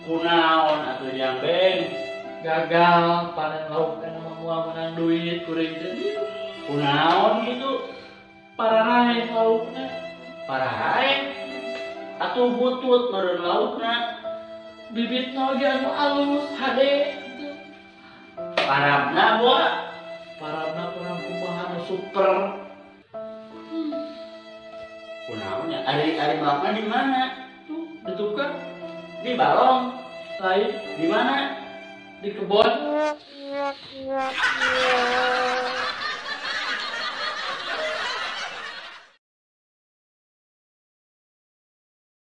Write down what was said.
Kunaon atuh jambeng gagal panen lauk kana mua menang duit kuring teh. Kunaon gitu pararae laukna pararae atuh butut meureun laukna bibitna oge anu alus hade gitu. Parabna boa parabna kurang kumaha anu super. Kunaonnya ari bapakna di mana tuh ditukar di balong lain di mana di kebon.